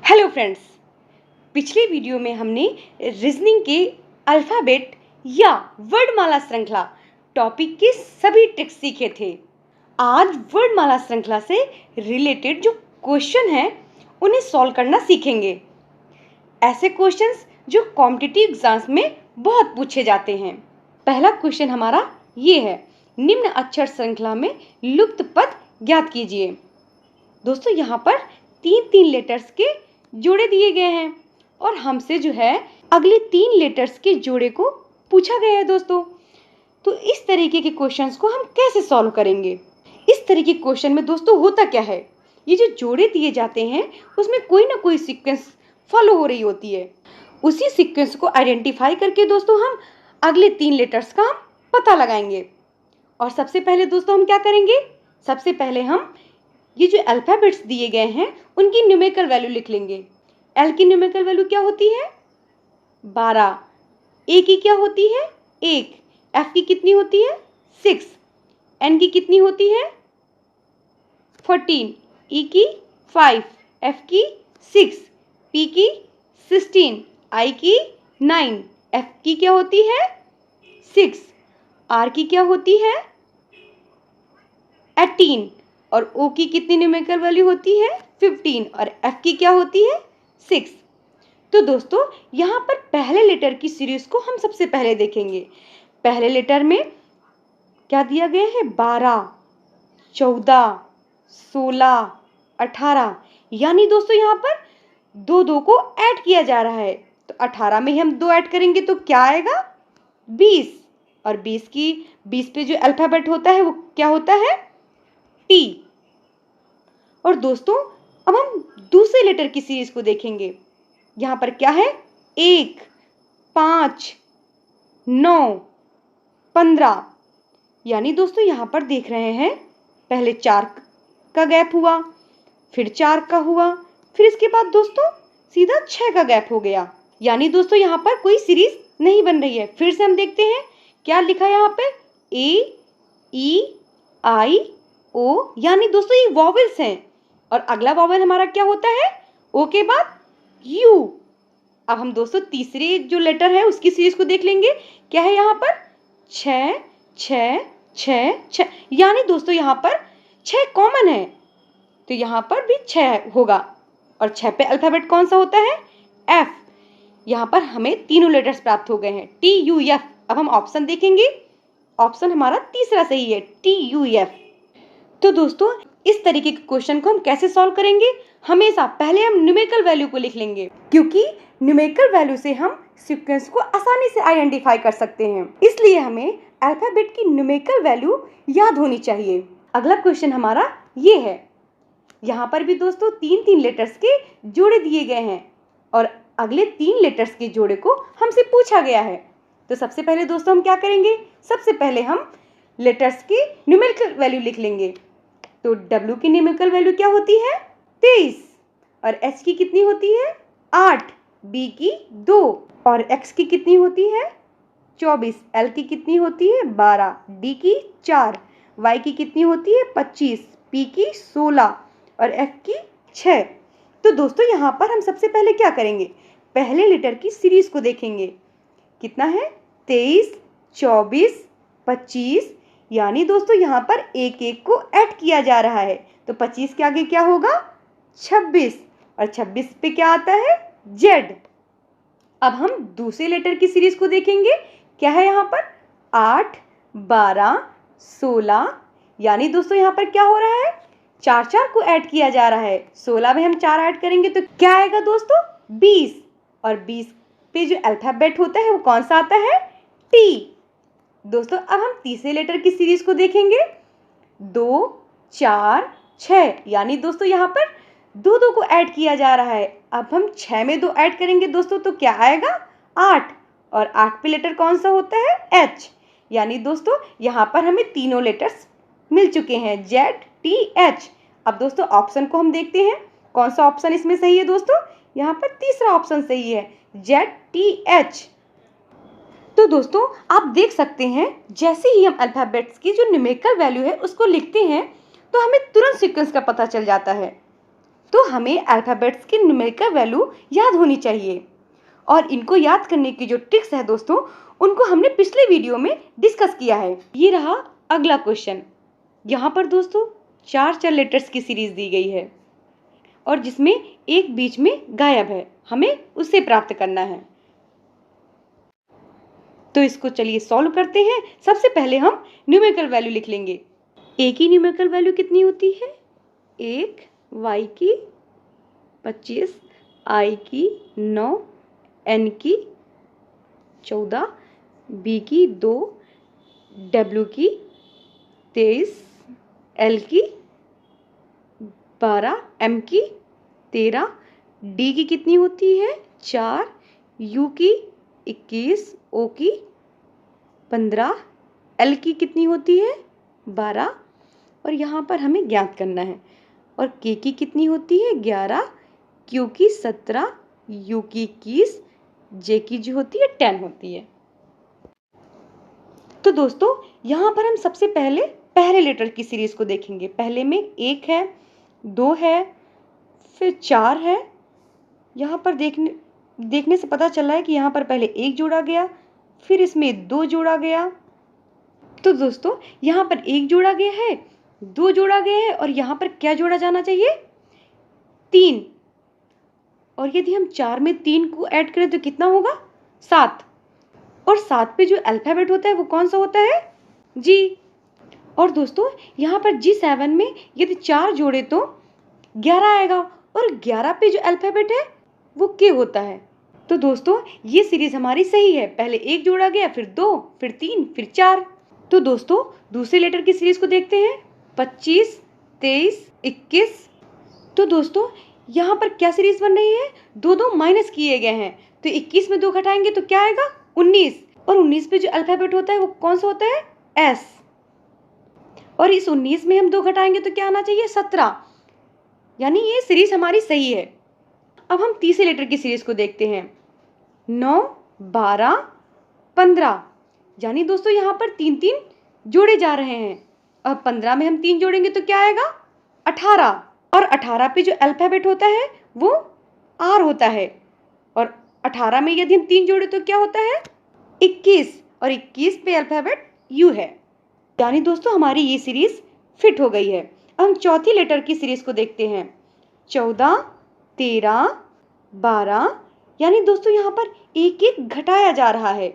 Hello friends, पिछले video में हमने रीजनिंग के अल्फ़ाबेट या वर्णमाला श्रृंखला टॉपिक के सभी ट्रिक्स सीखे थे। आज वर्णमाला श्रृंखला से रिलेटेड जो क्वेश्चन हैं उन्हें सॉल्व करना सीखेंगे। ऐसे क्वेश्चंस जो कॉम्पिटिटिव एग्जाम्स में बहुत पूछे जाते हैं। पहला क्वेश्चन हमारा ये है, निम्न अक्षर श्रृंखला में लुप्त पद ज्ञात कीजिए। दोस्तों यहाँ पर तीन लेटर्स के जोड़े दिए गए हैं और हमसे जो है अगले 3 लेटर्स के जोड़े को पूछा गया है दोस्तों। तो इस तरीके के क्वेश्चंस को हम कैसे सॉल्व करेंगे? इस तरीके के क्वेश्चन में दोस्तों होता क्या है, ये जो जोड़े दिए जाते हैं उसमें कोई ना कोई सीक्वेंस फॉलो हो रही होती है। उसी सीक्वेंस को आइडेंटिफाई करके दोस्तों हम अगले 3 लेटर्स का हम पता लगाएंगे। और सबसे पहले दोस्तों हम क्या करेंगे, सबसे पहले हम ये जो अल्फ़ाबेट्स दिए गए हैं उनकी न्यूमेरिकल वैल्यू लिख लेंगे। एल की न्यूमेरिकल वैल्यू क्या होती है? 12। ए की क्या होती है? 1। एफ की कितनी होती है? 6। एन की कितनी होती है? 14। ई की 5। एफ की 6। पी की 16। आई की 9। एफ की क्या होती है? 6। आर की क्या होती है? 18। और ओ की कितनी न्यूमेरिकल वैल्यू होती है? 15। और एफ की क्या होती है? 6। तो दोस्तों यहाँ पर पहले लेटर की सीरीज को हम सबसे पहले देखेंगे। पहले लेटर में क्या दिया गया है? 12, 14, 16, 18। यानी दोस्तों यहाँ पर दो को ऐड किया जा रहा है। तो 18 में ही हम 2 ऐड करेंगे तो क्या आएगा? 20। और 20 पे जो अल्फ़ाबेट होता है वो क्या होता है? टी। और दोस्तों अब हम दूसरे लेटर की सीरीज को देखेंगे। यहाँ पर क्या है? 1, 5, 9, 15। यानी दोस्तों यहाँ पर देख रहे हैं पहले 4 का गैप हुआ, फिर 4 का हुआ, फिर इसके बाद दोस्तों सीधा 6 का गैप हो गया। यानी दोस्तों यहाँ पर कोई सीरीज नहीं बन रही है। फिर से हम देखते हैं क्या लिखा है यहाँ पे? ए, ई, आई, ओ। यानी दोस्तों ये वॉवेल्स हैं और अगला वॉवेल हमारा क्या होता है? ओ के बाद यू। अब हम दोस्तों तीसरे जो लेटर है उसकी सीरीज को देख लेंगे। क्या है यहाँ पर? 6, 6, 6, 6। यानी दोस्तों यहाँ पर 6 कॉमन है तो यहाँ पर भी 6 होगा। और 6 पे अल्फाबेट कौन सा होता है? एफ। यहाँ पर हमें तीनों लेटर्स प्राप्त हो गए हैं, टी, यू, एफ। अब हम ऑप्शन देखेंगे। ऑप्शन हमारा तीसरा सही है, टी, यू, एफ। तो दोस्तों इस तरीके के क्वेश्चन को हम कैसे सॉल्व करेंगे? हमेशा पहले हम न्यूमेरिकल वैल्यू को लिख लेंगे, क्योंकि न्यूमेरिकल वैल्यू से हम सीक्वेंस को आसानी से आइडेंटिफाई कर सकते हैं। इसलिए हमें अल्फाबेट की न्यूमेरिकल वैल्यू याद होनी चाहिए। अगला क्वेश्चन हमारा ये है। यहाँ पर भी दोस्तों 3 लेटर्स के जोड़े दिए गए हैं और अगले 3 लेटर्स के जोड़े को हमसे पूछा गया है। तो सबसे पहले दोस्तों हम क्या करेंगे? सबसे पहले हम लेटर्स की न्यूमेरिकल वैल्यू लिख लेंगे। तो W की न्यूमेरिकल वैल्यू क्या होती है? 23। और H की कितनी होती है? 8। B की 2। और X की कितनी होती है? 24। L की कितनी होती है? 12। D की 4। Y की कितनी होती है? 25। P की 16। और F की 6। तो दोस्तों यहाँ पर हम सबसे पहले क्या करेंगे? पहले लेटर की सीरीज को देखेंगे। कितना है? 23, 24, 25। यानी दोस्तों यहाँ पर एक को ऐड किया जा रहा है तो 25 के आगे क्या होगा? 26। और 26 पे क्या आता है? जेड। अब हम दूसरे लेटर की सीरीज को देखेंगे। क्या है यहाँ पर? 8, 12, 16। यानी दोस्तों यहाँ पर क्या हो रहा है? 4 को ऐड किया जा रहा है। 16 में हम 4 ऐड करेंगे तो क्या आएगा दोस्तों? 20। और 20 पे जो अल्फाबेट होता है वो कौन सा आता है? टी। दोस्तों अब हम तीसरे लेटर की सीरीज को देखेंगे। 2, 4, 6। यानी दोस्तों यहाँ पर 2 को ऐड किया जा रहा है। अब हम 6 में 2 ऐड करेंगे दोस्तों तो क्या आएगा? 8। और 8 पे लेटर कौन सा होता है? एच। यानी दोस्तों यहाँ पर हमें तीनों लेटर्स मिल चुके हैं, जेड, टी, एच। अब दोस्तों ऑप्शन को हम देखते हैं, कौन सा ऑप्शन इसमें सही है? दोस्तों यहाँ पर तीसरा ऑप्शन सही है, जेड, टी, एच। तो दोस्तों आप देख सकते हैं जैसे ही हम अल्फ़ाबेट्स की जो न्यूमेरिकल वैल्यू है उसको लिखते हैं तो हमें तुरंत सीक्वेंस का पता चल जाता है। तो हमें अल्फ़ाबेट्स की न्यूमेरिकल वैल्यू याद होनी चाहिए। और इनको याद करने की जो ट्रिक्स है दोस्तों, उनको हमने पिछले वीडियो में डिस्कस किया है। ये रहा अगला क्वेश्चन। यहाँ पर दोस्तों 4 लेटर्स की सीरीज दी गई है और जिसमें एक बीच में गायब है, हमें उसे प्राप्त करना है। तो इसको चलिए सॉल्व करते हैं। सबसे पहले हम न्यूमेरिकल वैल्यू लिख लेंगे। ए की न्यूमेरिकल वैल्यू कितनी होती है? 1, वाई की 25, आई की 9, एन की 14, बी की 2, डब्ल्यू की 23, एल की 12, एम की 13, डी की कितनी होती है? 4, यू की 21, ओ की 15, एल की कितनी होती है? 12 और यहाँ पर हमें ज्ञात करना है। और के की कितनी होती है? 11, क्यू की 17, यू की 21, जे की जो होती है 10 होती है। तो दोस्तों यहाँ पर हम सबसे पहले लेटर की सीरीज को देखेंगे। पहले में 1 है, 2 है, फिर 4 है। यहाँ पर देखने से पता चल रहा है कि यहाँ पर पहले 1 जोड़ा गया, फिर इसमें 2 जोड़ा गया। तो दोस्तों यहाँ पर 1 जोड़ा गया है, 2 जोड़ा गया है और यहाँ पर क्या जोड़ा जाना चाहिए? 3। और यदि हम 4 में 3 को ऐड करें तो कितना होगा? 7। और 7 पे जो अल्फाबेट होता है वो कौन सा होता है? जी। और दोस्तों यहाँ पर G7 में यदि 4 जोड़े तो 11 आएगा और 11 पे जो अल्फाबेट है वो के होता है। तो दोस्तों ये सीरीज हमारी सही है। पहले 1 जोड़ा गया, फिर 2, फिर 3, फिर 4। तो दोस्तों दूसरे लेटर की सीरीज को देखते हैं। 25, 23, 21। तो दोस्तों यहाँ पर क्या सीरीज बन रही है? 2 माइनस किए गए हैं, तो 21 में 2 घटाएंगे तो क्या आएगा? 19। और 19 पे जो अल्फाबेट होता है वो कौन सा होता है? एस। और इस 19 में हम 2 घटाएंगे तो क्या आना चाहिए? 17। यानी ये सीरीज हमारी सही है। अब हम तीसरे लेटर की सीरीज को देखते हैं। 9, 12, 15। यानी दोस्तों यहाँ पर 3-3 जोड़े जा रहे हैं। अब 15 में हम 3 जोड़ेंगे तो क्या आएगा? 18। और 18 पे जो अल्फाबेट होता है वो आर होता है। और 18 में यदि हम 3 जोड़े तो क्या होता है? 21। और 21 पे अल्फाबेट यू है। यानी दोस्तों हमारी ये सीरीज फिट हो गई है। अब हम चौथी लेटर की सीरीज को देखते हैं। 14, 13, 12। यानी दोस्तों यहाँ पर एक एक घटाया जा रहा है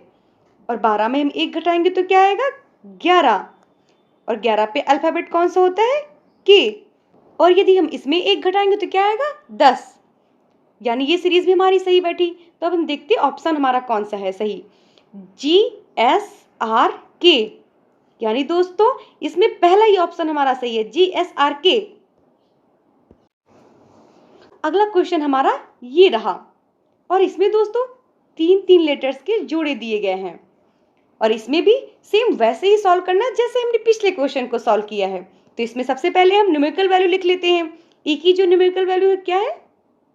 और 12 में हम 1 घटाएंगे तो क्या आएगा? 11। और 11 पे अल्फाबेट कौन सा होता है? के। और यदि हम इसमें 1 घटाएंगे तो क्या आएगा? 10। यानी ये सीरीज भी हमारी सही बैठी। तो अब हम देखते हैं ऑप्शन हमारा कौन सा है सही। GSRK। यानी दोस्तों इसमें पहला ही ऑप्शन हमारा सही है, GSRK। अगला क्वेश्चन हमारा ये रहा और इसमें दोस्तों 3-3 लेटर्स के जोड़े दिए गए हैं और इसमें भी सेम वैसे ही सॉल्व करना है जैसे हमने पिछले क्वेश्चन को सॉल्व किया है। तो इसमें सबसे पहले हम न्यूमेरिकल वैल्यू लिख लेते हैं। ई की जो न्यूमेरिकल वैल्यू है क्या है?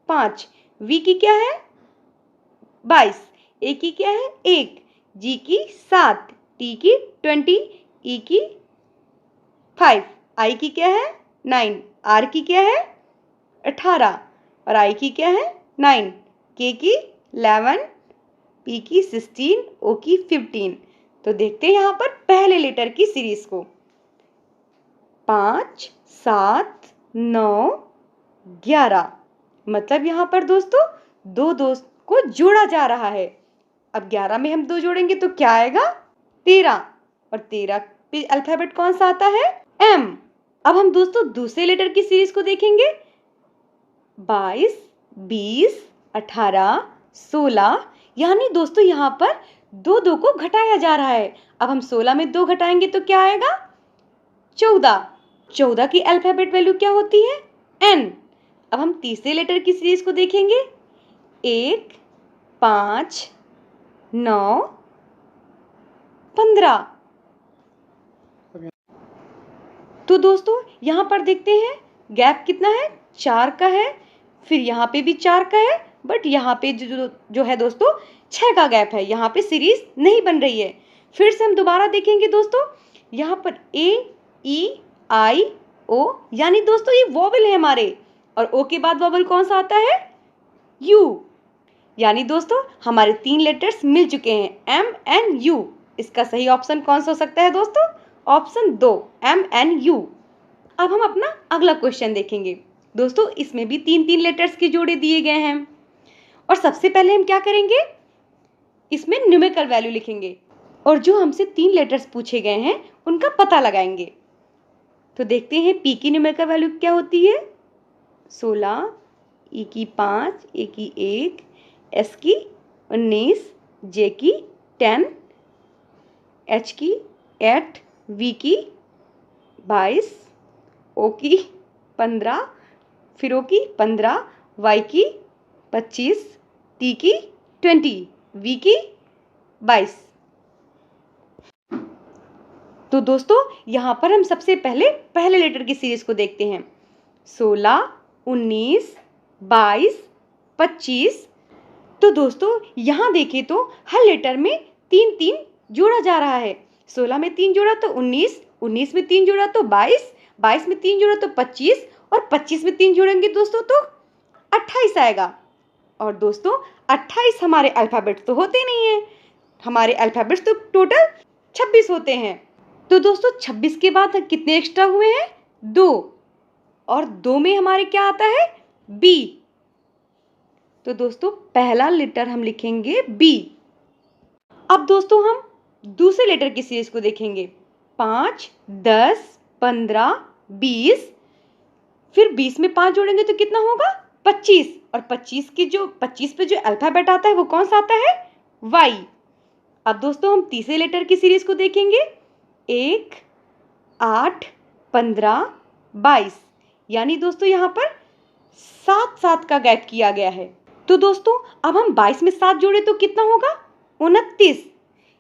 5। वी की क्या है? 22। ए की क्या है? 1। जी की 7। टी की 20। ई की 5। आई की क्या है? 9। आर की क्या है? 18। और आई की क्या है? 9। के की 11। पी की 16। ओ की 15। तो देखते हैं यहाँ पर पहले लेटर की सीरीज को। 5, 7, 9, 11। मतलब यहाँ पर दोस्तों 2 को जोड़ा जा रहा है। अब 11 में हम 2 जोड़ेंगे तो क्या आएगा? 13। और 13 पे अल्फाबेट कौन सा आता है? एम। अब हम दोस्तों दूसरे लेटर की सीरीज को देखेंगे। 22, 20, 18, 16। यानी दोस्तों यहाँ पर 2 को घटाया जा रहा है। अब हम 16 में 2 घटाएंगे तो क्या आएगा? 14। 14 की अल्फाबेट वैल्यू क्या होती है? एन। अब हम तीसरे लेटर की सीरीज को देखेंगे। 1, 5, 9, 15। तो दोस्तों यहाँ पर देखते हैं गैप कितना है? 4 का है, फिर यहाँ पे भी 4 का है, बट यहाँ पे जो है दोस्तों 6 का गैप है। यहाँ पे सीरीज नहीं बन रही है। फिर से हम दोबारा देखेंगे दोस्तों। यहाँ पर A, E, I, O। यानी दोस्तों ये वोवेल है हमारे और ओ के बाद वॉवल कौन सा आता है? यू। यानी दोस्तों हमारे 3 लेटर्स मिल चुके हैं, एम एन यू। इसका सही ऑप्शन कौन सा हो सकता है दोस्तों? Option 2, M N U. अब हम अपना अगला क्वेश्चन देखेंगे। दोस्तों इसमें भी 3-3 लेटर्स के जोड़े दिए गए हैं और सबसे पहले हम क्या करेंगे, इसमें न्यूमेरिकल वैल्यू लिखेंगे और जो हमसे 3 लेटर्स पूछे गए हैं उनका पता लगाएंगे। तो देखते हैं पी की न्यूमेरिकल वैल्यू क्या होती है? 16, ई की 5, ए की 1, एस की 19, जे की 10, एच की 8, वी की 22, ओ की 15, फिर ओ की 15, वाई की 25, टी की 20, वी की 22। तो दोस्तों यहाँ पर हम सबसे पहले लेटर की सीरीज को देखते हैं। 16, 19, 22, 25। तो दोस्तों यहाँ देखें तो हर लेटर में 3-3 जोड़ा जा रहा है। 16 में 3 जोड़ा तो 19, 19 में 3 जोड़ा तो 22, 22 में 3 जोड़ा तो 25 और 25 में 3 जोड़ेंगे दोस्तों तो 28 आएगा। और दोस्तों 28 हमारे अल्फ़ाबेट्स तो होते नहीं हैं, हमारे अल्फ़ाबेट्स तो टोटल 26 होते हैं। तो दोस्तों 26 के बाद कितने एक्स्ट्रा हुए हैं? 2। और 2 में हमारे क्या आता है? बी। तो दोस्तों पहला लेटर हम लिखेंगे बी। अब दोस्तों हम दूसरे लेटर की सीरीज को देखेंगे। 5, 10, 15, 20। फिर 20 में 5 जोड़ेंगे तो कितना होगा? 25। और 25 पे जो अल्फाबेट आता है वो कौन सा आता है? वाई। अब दोस्तों हम तीसरे लेटर की सीरीज को देखेंगे। 1, 8, 15, 22। यानी दोस्तों यहाँ पर 7 का गैप किया गया है। तो दोस्तों अब हम 22 में 7 जोड़े तो कितना होगा? 29।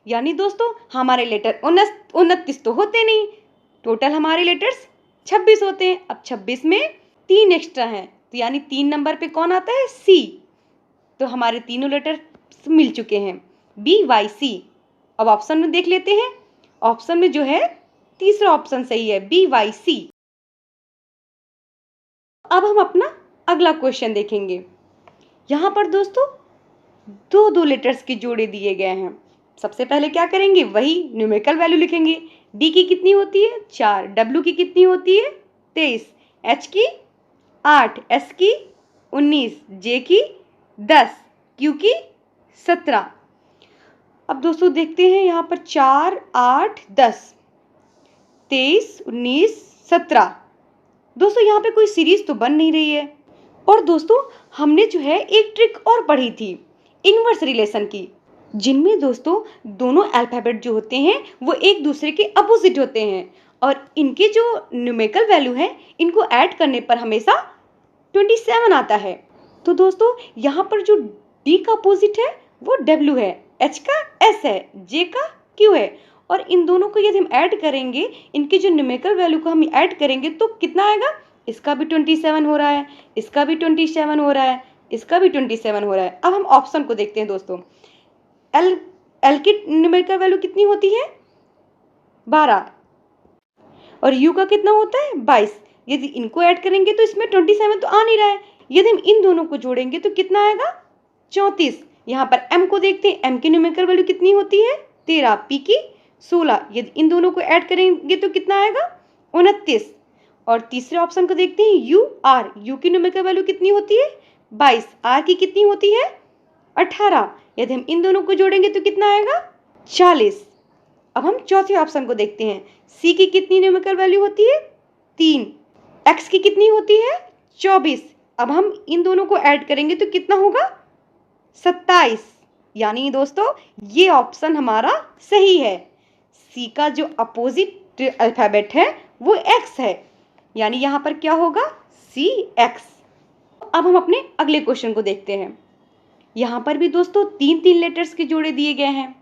यानी दोस्तों हमारे लेटर 29 तो होते नहीं, टोटल हमारे लेटर्स 26 होते हैं। अब 26 में 3 एक्स्ट्रा हैं, तो यानी 3 नंबर पे कौन आता है? सी। तो हमारे तीनों लेटर मिल चुके हैं, बी वाई सी। अब ऑप्शन में देख लेते हैं। ऑप्शन में जो है तीसरा ऑप्शन सही है, बी वाई सी। अब हम अपना अगला क्वेश्चन देखेंगे। यहाँ पर दोस्तों 2-2 लेटर्स के जोड़े दिए गए हैं। सबसे पहले क्या करेंगे? वही न्यूमेरिकल वैल्यू लिखेंगे। डी की कितनी होती है? 4। डब्ल्यू की कितनी होती है? 23। एच की 8, एस की 19, जे की 10, क्यू की 17। अब दोस्तों देखते हैं यहाँ पर 4, 8, 10, 23, 19, 17। दोस्तों यहाँ पे कोई सीरीज तो बन नहीं रही है। और दोस्तों हमने जो है एक ट्रिक और पढ़ी थी इनवर्स रिलेशन की, जिनमें दोस्तों दोनों अल्फाबेट जो होते हैं वो एक दूसरे के अपोजिट होते हैं और इनके जो न्यूमेरिकल वैल्यू है इनको ऐड करने पर हमेशा 27 आता है। तो दोस्तों यहाँ पर जो डी का अपोजिट है वो डब्ल्यू है, एच का एस है, जे का क्यू है। और इन दोनों को यदि हम ऐड करेंगे, इनके जो न्यूमेरिकल वैल्यू को हम ऐड करेंगे तो कितना आएगा? इसका भी 27 हो रहा है, इसका भी 27 हो रहा है, इसका भी 27 हो रहा है। अब हम ऑप्शन को देखते हैं दोस्तों। एल की न्यूमेरिकल वैल्यू कितनी होती है? 12। और यू का कितना होता है? 22। यदि इनको ऐड करेंगे तो इसमें 27 तो आ नहीं रहा है। यदि हम इन दोनों को जोड़ेंगे तो कितना आएगा? 34। यहाँ पर एम को देखते हैं। एम की न्यूमेरिकल वैल्यू कितनी होती है? 13। पी की 16। यदि इन दोनों को ऐड करेंगे तो कितना आएगा? 29। और तीसरे ऑप्शन को देखते हैं, यू आर। यू की न्यूमेरिकल वैल्यू कितनी होती है? 22। आर की कितनी होती है? 18। यदि हम इन दोनों को जोड़ेंगे तो कितना आएगा? 40। अब हम चौथे ऑप्शन को देखते हैं। सी की कितनी न्यूमेरिकल वैल्यू होती है? 3। एक्स की कितनी होती है? 24। अब हम इन दोनों को ऐड करेंगे तो कितना होगा? 27। यानी दोस्तों ये ऑप्शन हमारा सही है। सी का जो अपोजिट अल्फाबेट है वो एक्स है, यानी यहाँ पर क्या होगा? सी एक्स। अब हम अपने अगले क्वेश्चन को देखते हैं। यहाँ पर भी दोस्तों 3-3 लेटर्स के जोड़े दिए गए हैं।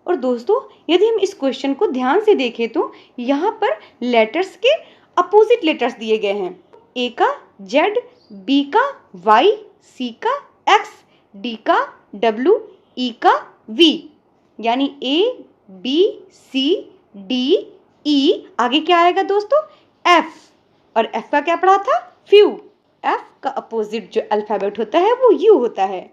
और दोस्तों यदि हम इस क्वेश्चन को ध्यान से देखें तो यहाँ पर लेटर्स के अपोजिट लेटर्स दिए गए हैं। ए का जेड, बी का वाई, सी का एक्स, डी का डब्ल्यू, ई का वी। यानी A B C D E, आगे क्या आएगा दोस्तों? एफ। और एफ का क्या पढ़ा था? फ्यू। एफ का अपोजिट जो अल्फाबेट होता है वो यू होता है।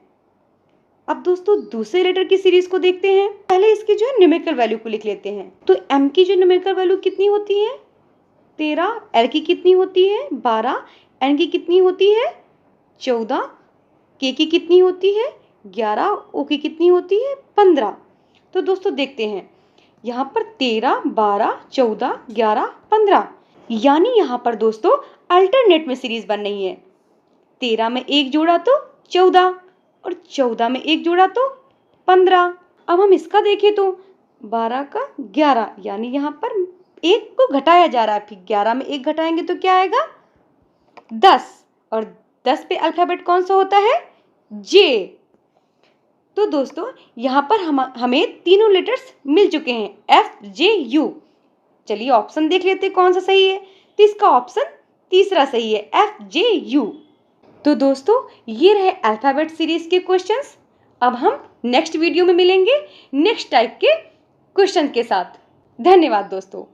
अब दोस्तों दूसरे लेटर की सीरीज को देखते हैं। पहले इसकी जो है न्यूमेरिकल वैल्यू को लिख लेते हैं। तो एम की जो न्यूमेरिकल वैल्यू कितनी होती है 13, एल की कितनी होती है 12, एन की कितनी होती है 14, के की कितनी होती है 11, ओ की कितनी होती है 15। तो दोस्तों देखते हैं यहाँ पर 13, 12, 14, 11, 15, यानी यहाँ पर दोस्तों अल्टरनेट में सीरीज बन रही है। 13 में एक जोड़ा तो 14 और 14 में एक जोड़ा तो 15। अब हम इसका देखें तो 12 का 11, यानी यहाँ पर एक को घटाया जा रहा है, फिर 11 में एक घटाएंगे तो क्या आएगा 10, और 10 पे अल्फाबेट कौन सा होता है जे। तो दोस्तों यहाँ पर हमें तीनों लेटर्स मिल चुके हैं एफ जे यू। चलिए ऑप्शन देख लेते कौन सा सही है। तो इसका ऑप्शन तीसरा सही है एफ जे यू। तो दोस्तों ये रहे अल्फाबेट सीरीज के क्वेश्चंस। अब हम नेक्स्ट वीडियो में मिलेंगे नेक्स्ट टाइप के क्वेश्चन के साथ। धन्यवाद दोस्तों।